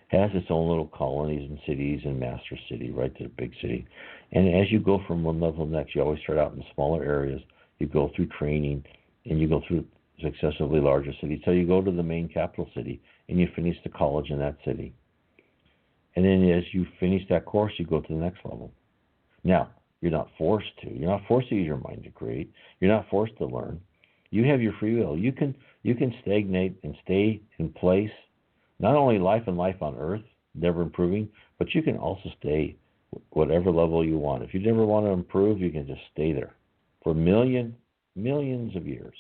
has its own little colonies and cities and master city, right to the big city. And as you go from one level to the next, you always start out in smaller areas. You go through training, and you go through successively larger cities. So you go to the main capital city, and you finish the college in that city. And then as you finish that course, you go to the next level. Now, you're not forced to. You're not forced to use your mind to create. You're not forced to learn. You have your free will. You can stagnate and stay in place, not only life and life on earth, never improving, but you can also stay whatever level you want. If you never want to improve, you can just stay there for millions of years.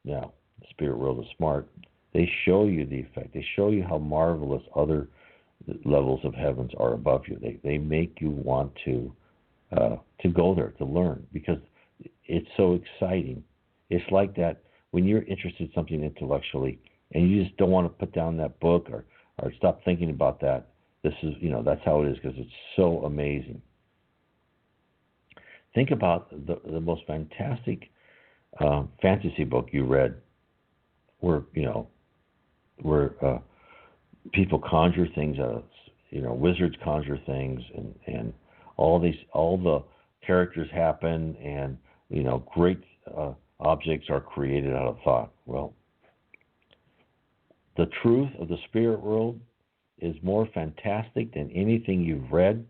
Now, the spirit world is smart. They show you the effect. They show you how marvelous other levels of heavens are above you. They make you want to go there, to learn, because it's so exciting. It's like that when you're interested in something intellectually and you just don't want to put down that book or stop thinking about that. This is, that's how it is, because it's so amazing. Think about the most fantastic fantasy book you read, where people conjure things out of, wizards conjure things, and all the characters happen, and great objects are created out of thought. Well, the truth of the spirit world is more fantastic than anything you've read,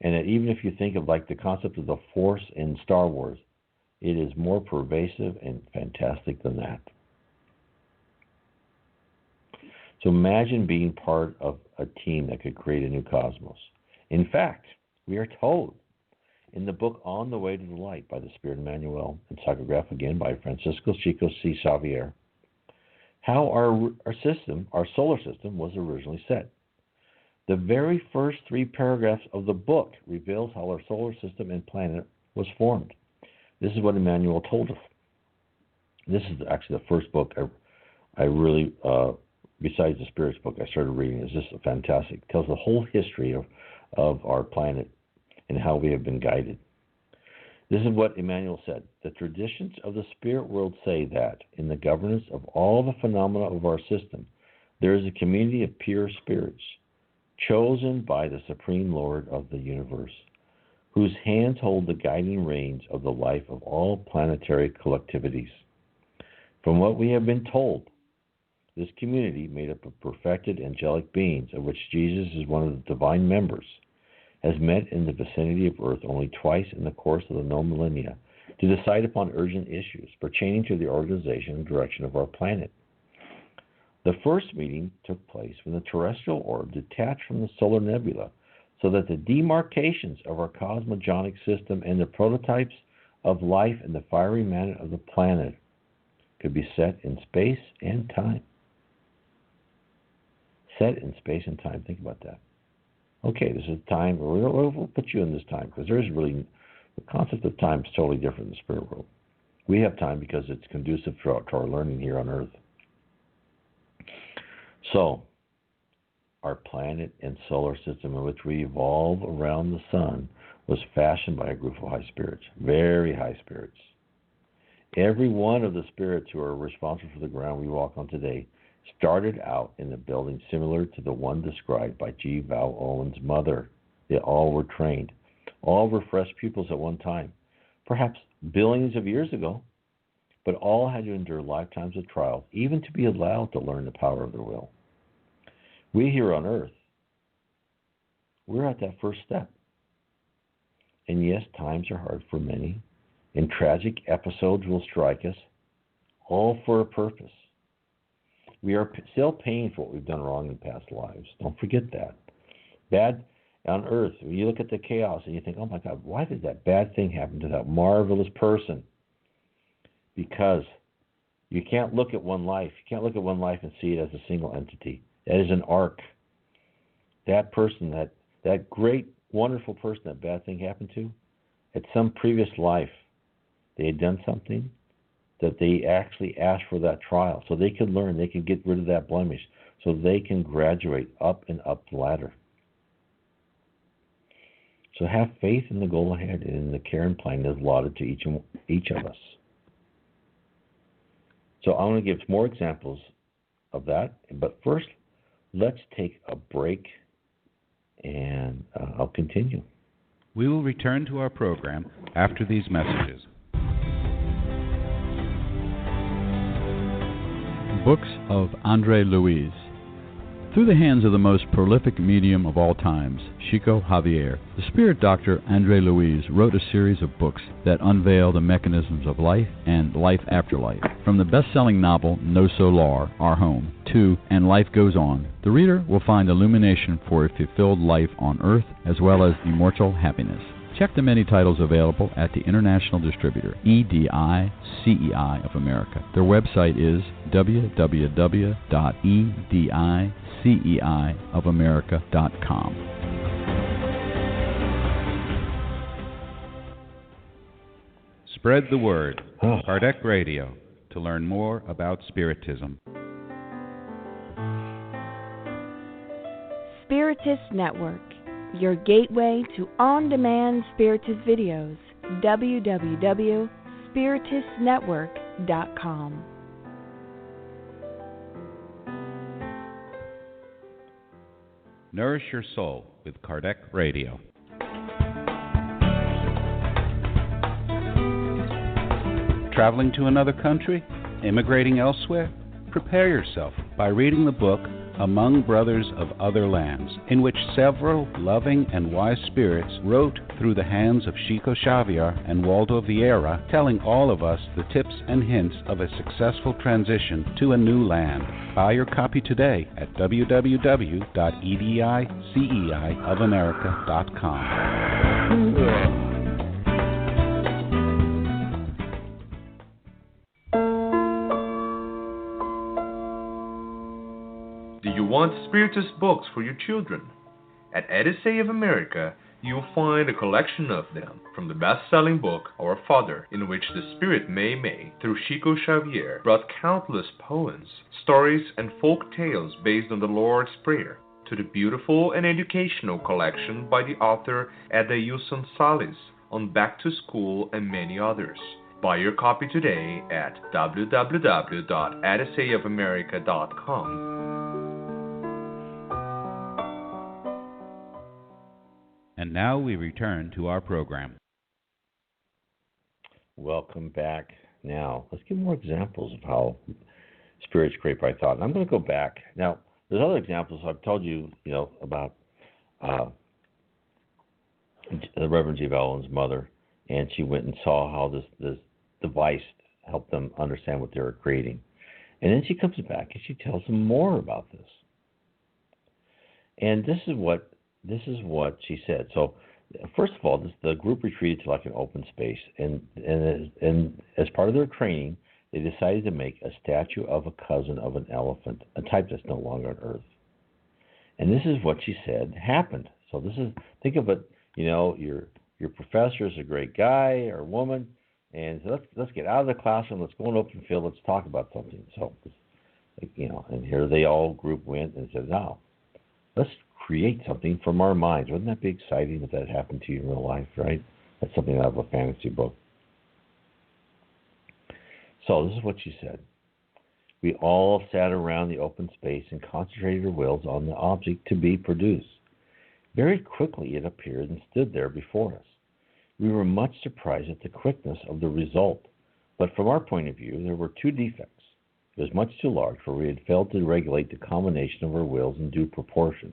and that even if you think of like the concept of the Force in Star Wars, it is more pervasive and fantastic than that. So imagine being part of a team that could create a new cosmos. In fact, we are told in the book On the Way to the Light by the Spirit Emmanuel, and psychographed again by Francisco Chico C. Xavier, how our solar system was originally set. The very first 3 paragraphs of the book reveals how our solar system and planet was formed. This is what Emmanuel told us. This is actually the first book I really, besides the Spirit's book I started reading. It's just fantastic. It tells the whole history of our planet and how we have been guided. This is what Emmanuel said. The traditions of the spirit world say that in the governance of all the phenomena of our system, there is a community of pure spirits, chosen by the Supreme Lord of the universe, whose hands hold the guiding reins of the life of all planetary collectivities. From what we have been told, This community, made up of perfected angelic beings, of which Jesus is one of the divine members, has met in the vicinity of Earth only twice in the course of the known millennia to decide upon urgent issues pertaining to the organization and direction of our planet. The first meeting took place when the terrestrial orb detached from the solar nebula, so that the demarcations of our cosmogonic system and the prototypes of life in the fiery matter of the planet could be set in space and time. Set in space and time. Think about that. Okay, this is time. We'll put you in this time, because there's really, the concept of time is totally different in the spirit world. We have time because it's conducive to our learning here on Earth. So, our planet and solar system in which we evolve around the sun was fashioned by a group of high spirits, very high spirits. Every one of the spirits who are responsible for the ground we walk on today started out in a building similar to the one described by G. Val Owen's mother. They all were trained. All were fresh pupils at one time, perhaps billions of years ago, but all had to endure lifetimes of trials, even to be allowed to learn the power of their will. We here on Earth, we're at that first step. And yes, times are hard for many, and tragic episodes will strike us, all for a purpose. We are still paying for what we've done wrong in past lives. Don't forget that. Bad on Earth, when you look at the chaos and you think, oh my God, why did that bad thing happen to that marvelous person? Because you can't look at one life. You can't look at one life and see it as a single entity. That is an arc. That person, that great, wonderful person that bad thing happened to, at some previous life, they had done something that they actually asked for that trial, so they could learn, they could get rid of that blemish, so they can graduate up and up the ladder. So have faith in the goal ahead and in the care and plan that is allotted to each of us. So I want to give more examples of that, but first, let's take a break, and I'll continue. We will return to our program after these messages. Books of Andre Luis. Through the hands of the most prolific medium of all times, Chico Javier, the spirit doctor Andre Luis wrote a series of books that unveil the mechanisms of life and life after life. From the best-selling novel No Solar, Our Home, to And Life Goes On, the reader will find illumination for a fulfilled life on Earth as well as immortal happiness. Check the many titles available at the international distributor, EDI CEI of America. Their website is www.ediceiofamerica.com. Spread the word. Kardec Radio, to learn more about Spiritism. Spiritist Network, your gateway to on-demand Spiritist videos. www.spiritistnetwork.com. Nourish your soul with Kardec Radio. Traveling to another country? Immigrating elsewhere? Prepare yourself by reading the book Among Brothers of Other Lands, in which several loving and wise spirits wrote through the hands of Chico Xavier and Waldo Vieira, telling all of us the tips and hints of a successful transition to a new land. Buy your copy today at www.ediceiofamerica.com. Do you want Spiritist books for your children? At Edicei of America, you'll find a collection of them, from the best-selling book Our Father, in which the Spirit Mei through Chico Xavier brought countless poems, stories, and folk tales based on the Lord's Prayer, to the beautiful and educational collection by the author Eda Yuson Salis on Back to School and many others. Buy your copy today at www.ediceiofamerica.com. And now we return to our program. Welcome back. Now, let's give more examples of how spirits create by thought. And I'm going to go back. Now, there's other examples. I've told you, about the Reverend G. Allen's mother, and she went and saw how this device helped them understand what they were creating. And then she comes back and she tells them more about this. And this is what she said. So, first of all, the group retreated to like an open space, and as part of their training, they decided to make a statue of a cousin of an elephant, a type that's no longer on Earth. And this is what she said happened. So think of it. Your professor is a great guy or woman, and so let's get out of the classroom. Let's go in open field. Let's talk about something. So, and here they all group went and said, now, let's create something from our minds. Wouldn't that be exciting if that happened to you in real life, right? That's something out of a fantasy book. So this is what she said. We all sat around the open space and concentrated our wills on the object to be produced. Very quickly it appeared and stood there before us. We were much surprised at the quickness of the result, but from our point of view, there were two defects. It was much too large, for we had failed to regulate the combination of our wills in due proportion.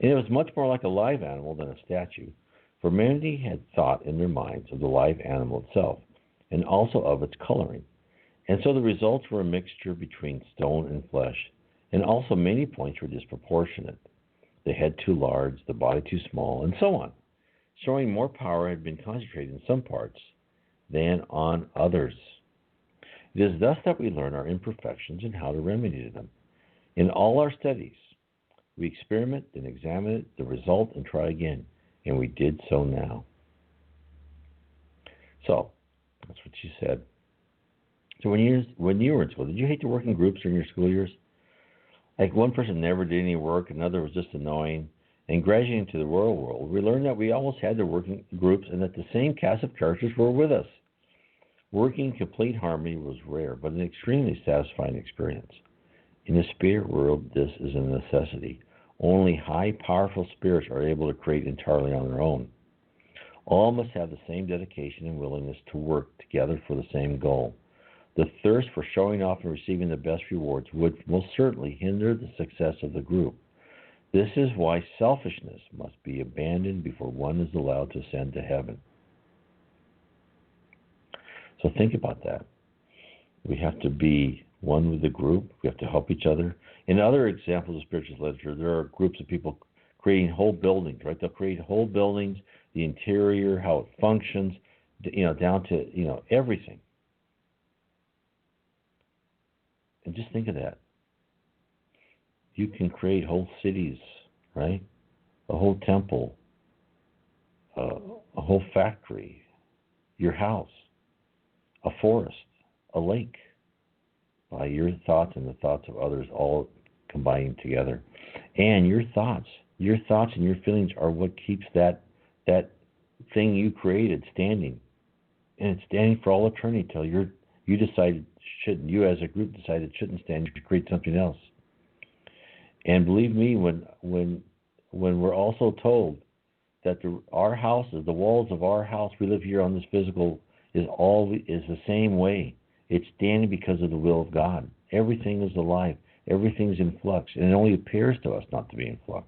And it was much more like a live animal than a statue, for many had thought in their minds of the live animal itself, and also of its coloring. And so the results were a mixture between stone and flesh, and also many points were disproportionate. The head too large, the body too small, and so on, showing more power had been concentrated in some parts than on others. It is thus that we learn our imperfections and how to remedy them. In all our studies, we experiment and examine it, the result, and try again. And we did so now. So, that's what she said. So when you were in school, did you hate to work in groups during your school years? Like one person never did any work, another was just annoying. And graduating into the royal world, we learned that we always had to work in groups and that the same cast of characters were with us. Working in complete harmony was rare, but an extremely satisfying experience. In the spirit world, this is a necessity. Only high, powerful spirits are able to create entirely on their own. All must have the same dedication and willingness to work together for the same goal. The thirst for showing off and receiving the best rewards would most certainly hinder the success of the group. This is why selfishness must be abandoned before one is allowed to ascend to heaven. So think about that. We have to be one with the group. We have to help each other. In other examples of spiritual literature, there are groups of people creating whole buildings, right? They'll create whole buildings, the interior, how it functions, down to, everything. And just think of that. You can create whole cities, right? A whole temple, a whole factory, your house, a forest, a lake, by your thoughts and the thoughts of others all combining together. And your thoughts and your feelings are what keeps that thing you created standing. And it's standing for all eternity until you decided you as a group decided it shouldn't stand, you should create something else. And believe me, when we're also told that our houses, the walls of our house, we live here on this physical, is the same way. It's standing because of the will of God. Everything is alive. Everything's in flux, and it only appears to us not to be in flux.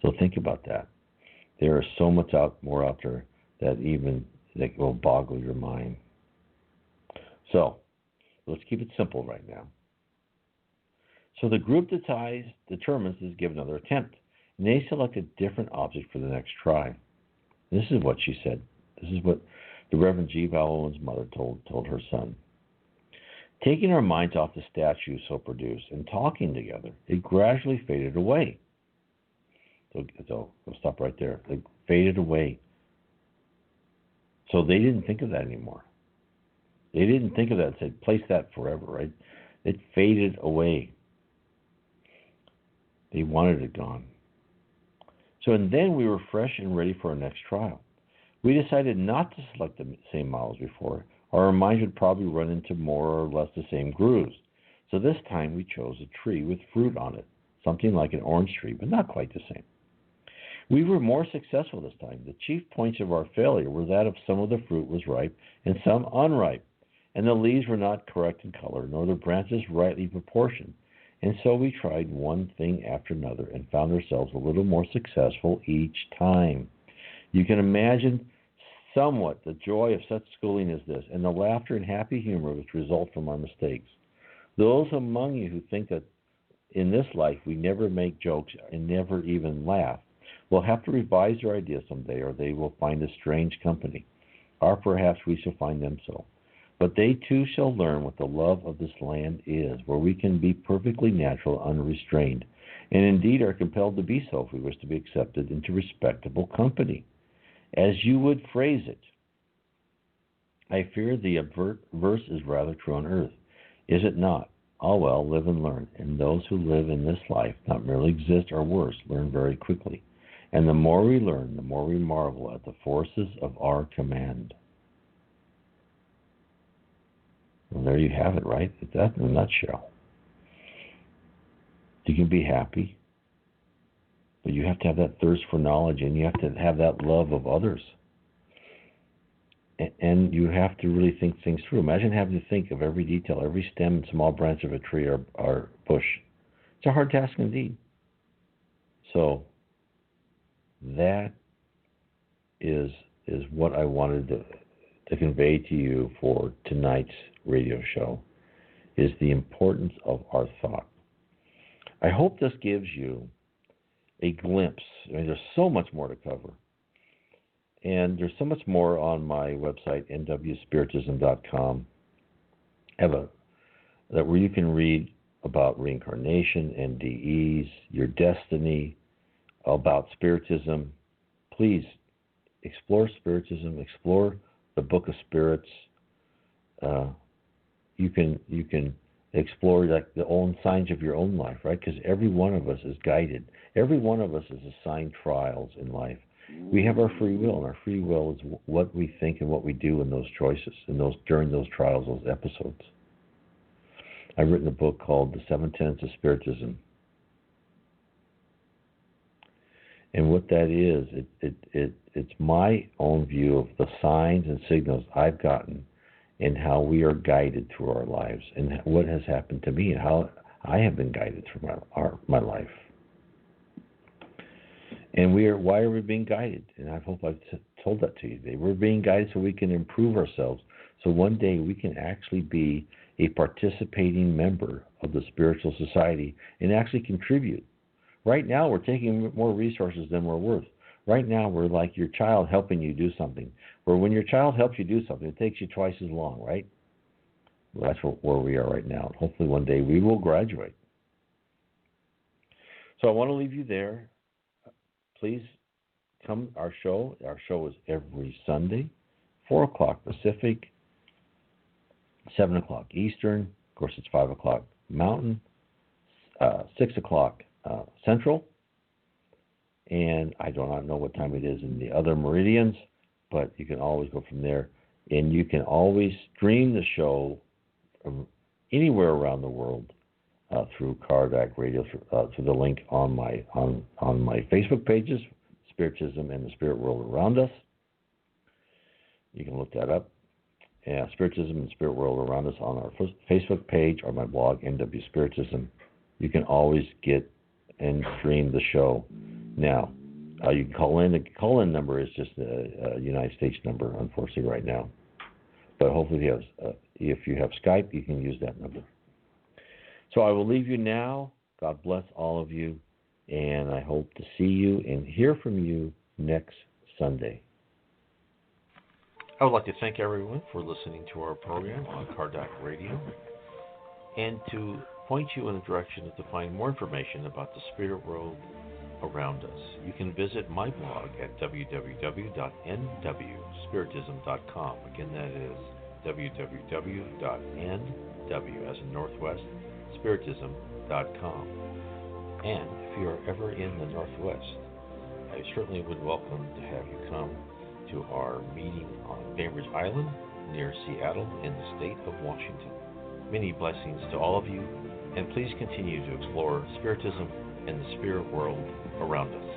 So think about that. There is so much more out there that will boggle your mind. So let's keep it simple right now. So the group determines to give another attempt, and they select a different object for the next try. This is what she said. This is what the Reverend G. Owen's mother told her son. Taking our minds off the statue so produced and talking together, it gradually faded away. So we'll stop right there. It faded away. So they didn't think of that anymore. They didn't think of that and said, place that forever, right? It faded away. They wanted it gone. So and then we were fresh and ready for our next trial. We decided not to select the same models before, or our minds would probably run into more or less the same grooves. So this time we chose a tree with fruit on it, something like an orange tree, but not quite the same. We were more successful this time. The chief points of our failure were that of some of the fruit was ripe and some unripe, and the leaves were not correct in color, nor the branches rightly proportioned. And so we tried one thing after another and found ourselves a little more successful each time. You can imagine somewhat the joy of such schooling as this, and the laughter and happy humor which result from our mistakes. Those among you who think that in this life we never make jokes and never even laugh will have to revise their ideas someday, or they will find a strange company, or perhaps we shall find them so. But they too shall learn what the love of this land is, where we can be perfectly natural, unrestrained, and indeed are compelled to be so if we wish to be accepted into respectable company. As you would phrase it, I fear the verse is rather true on earth. Is it not? Ah, well, live and learn. And those who live in this life, not merely exist or worse, learn very quickly. And the more we learn, the more we marvel at the forces of our command. Well, there you have it, right? That's in a nutshell. You can be happy, but you have to have that thirst for knowledge, and you have to have that love of others. And you have to really think things through. Imagine having to think of every detail, every stem and small branch of a tree or bush. It's a hard task indeed. So that is what I wanted to convey to you for tonight's radio show, is the importance of our thought. I hope this gives you a glimpse. I mean, there's so much more to cover. And there's so much more on my website, nwspiritism.com, where you can read about reincarnation, NDEs, your destiny, about Spiritism. Please explore Spiritism, explore the Book of Spirits. You can explore like the own signs of your own life, right? Because every one of us is guided. Every one of us is assigned trials in life. We have our free will, and our free will is what we think and what we do in those choices, during those trials, those episodes. I've written a book called The Seven Tenets of Spiritism. And what that is, it's my own view of the signs and signals I've gotten and how we are guided through our lives, and what has happened to me and how I have been guided through my life. And why are we being guided? And I hope I've told that to you today. We're being guided so we can improve ourselves, so one day we can actually be a participating member of the spiritual society and actually contribute. Right now, we're taking more resources than we're worth. Right now, we're like your child helping you do something. Where when your child helps you do something, it takes you twice as long, right? Well, that's where we are right now. Hopefully one day we will graduate. So I want to leave you there. Please come our show. Our show is every Sunday, 4 o'clock Pacific, 7 o'clock Eastern. Of course, it's 5 o'clock Mountain, 6 o'clock Central. And I do not know what time it is in the other meridians, but you can always go from there. And you can always stream the show from anywhere around the world through Kardak Radio, through the link on my Facebook pages, Spiritism and the Spirit World Around Us. You can look that up. Spiritism and Spirit World Around Us on our Facebook page or my blog, NW Spiritism. You can always get and stream the show. Now, you can call in. The call-in number is just a United States number, unfortunately, right now. But hopefully, if you have Skype, you can use that number. So I will leave you now. God bless all of you, and I hope to see you and hear from you next Sunday. I would like to thank everyone for listening to our program on Kardak Radio, and to point you in the direction to find more information about the spirit world around us. You can visit my blog at www.nwspiritism.com. Again, that is www.nw, as in Northwest, spiritism.com. And if you are ever in the Northwest, I certainly would welcome to have you come to our meeting on Bainbridge Island near Seattle in the state of Washington. Many blessings to all of you, and please continue to explore Spiritism and the spirit world around us.